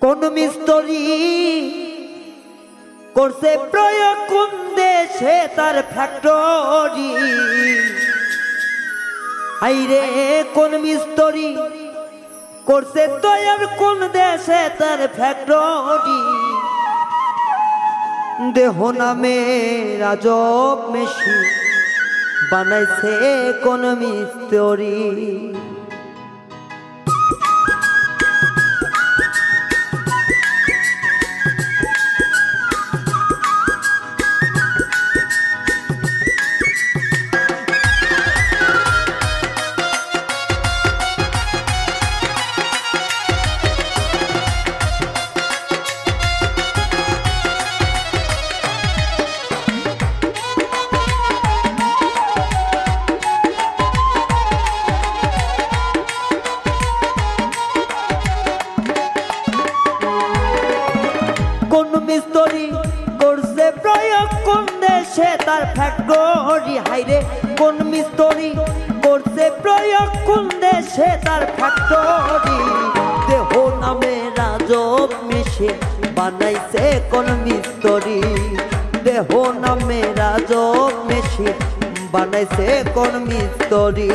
কোন মিস্ত্রি করছে প্রয়োগ কোন দেশে তার ফ্যাক্টরি আইরে কোন মিস্ত্রি করছে তৈয়ার কোন দেশে তার ফ্যাক্টরি দেহ নামে রাজব মেশিন বানাইছে কোন মিস্ত্রি মিস্ত্রি করছে প্রয়োগ কোন দেশে তার ফ্যাক্টরি হাইরে কোন মিস্ত্রি করছে প্রয়োগ কোন দেশে তার ফ্যাক্টরি দেহ নামে রাজব মেশিন বানাইছে কোন মিস্ত্রি দেহ নামে রাজব মেশিন বানাইছে কোন মিস্ত্রি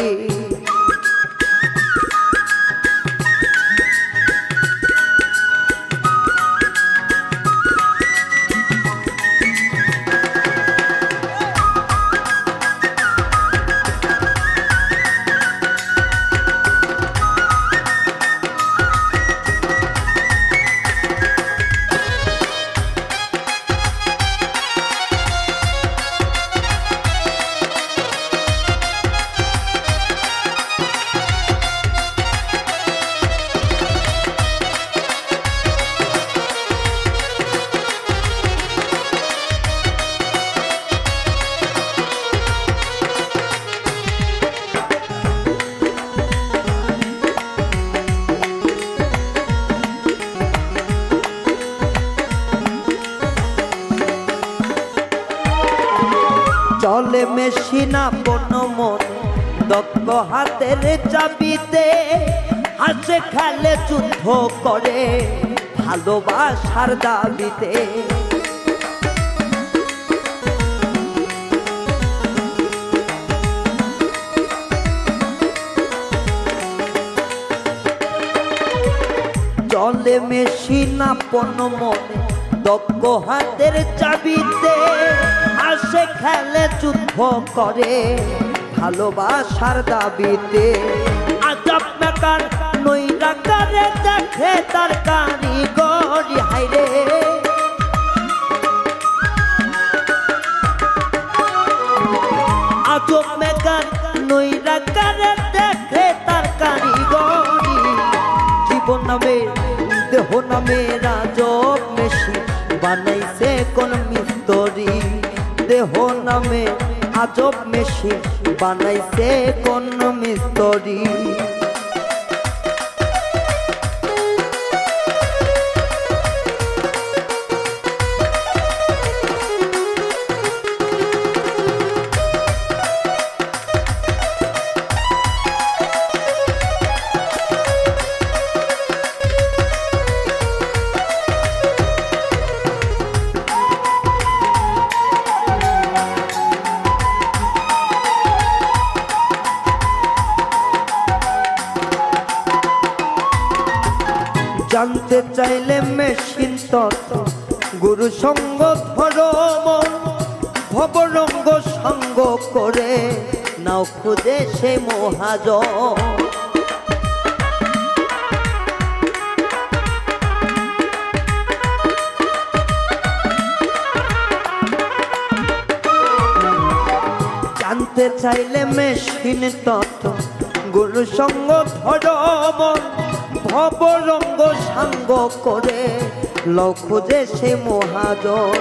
চলে মেশিনা বন মন দক্ষ হাতের চাবিতে হাসে খেলে যুদ্ধ করে ভালোবাসার দাবিতে চলে মেশিনা বন মন দক্ষ হাতের চাবিতে হাসে খেলে যুদ্ধ করে ভালোবাসার দাবিতে আজব মেকার নইরা করে দেখে তার কারিগরি হাইরে আজব মেকার নইরা করে দেখে তার কারিগরি জীবন নামে দেহ নামে রাজব মেশিন বানাইছে কোন মিস্ত্রি দেহ নামে আজব মেশিন বানাইছে কোন মিস্ত্রি জানতে চাইলে মেশিন তত্ত্ব গুরু সঙ্গ ধর্ম ভবরঙ্গ সঙ্গ করে নাও খুঁজে সে মহাজন জানতে চাইলে মেশিন তত্ত্ব গুরু সঙ্গ ধর্ম ভবরঙ্গ সাঙ্গ করে লও খুঁজে সে মহাজন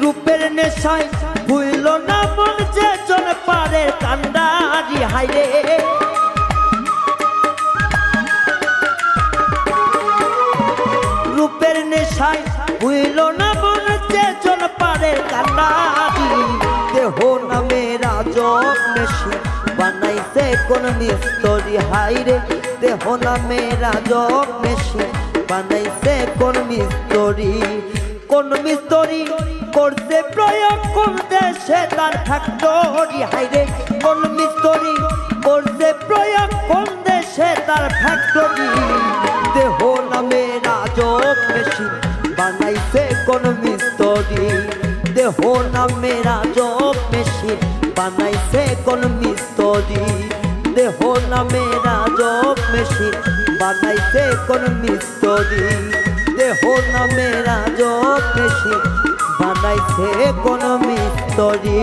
রূপের নেশায় ভুইল না মন যে জন পারে কান্ডারি হাইরে রূপের নেশায় ভুইল না মন যে জন পারে কান্ডারি দেহ নামে রাজব মেশিন বানাইছে কোন মিস্ত্রি হাইরে দেহ নামে রাজব মেশিন বানাইছে কোন মিস্ত্রি? কোন মিস্ত্রি করছে প্রয়োগ কোন দেশে তার ফ্যাক্টরি? হাইরে কোন মিস্ত্রি করছে প্রয়োগ কোন দেশে তার ফ্যাক্টরি? দেহ নামে রাজক মেশিন বানাইছে কোন মিস্ত্রি? দেহ নামে রাজক মেশিন বানাইছে কোন মিস্ত্রি? দেহ নামে রাজক মেশিন বানাইছে কোন মিস্ত্রি? দেহ নামে রাজক মেশিন বানাইছে কোন মিস্ত্রি?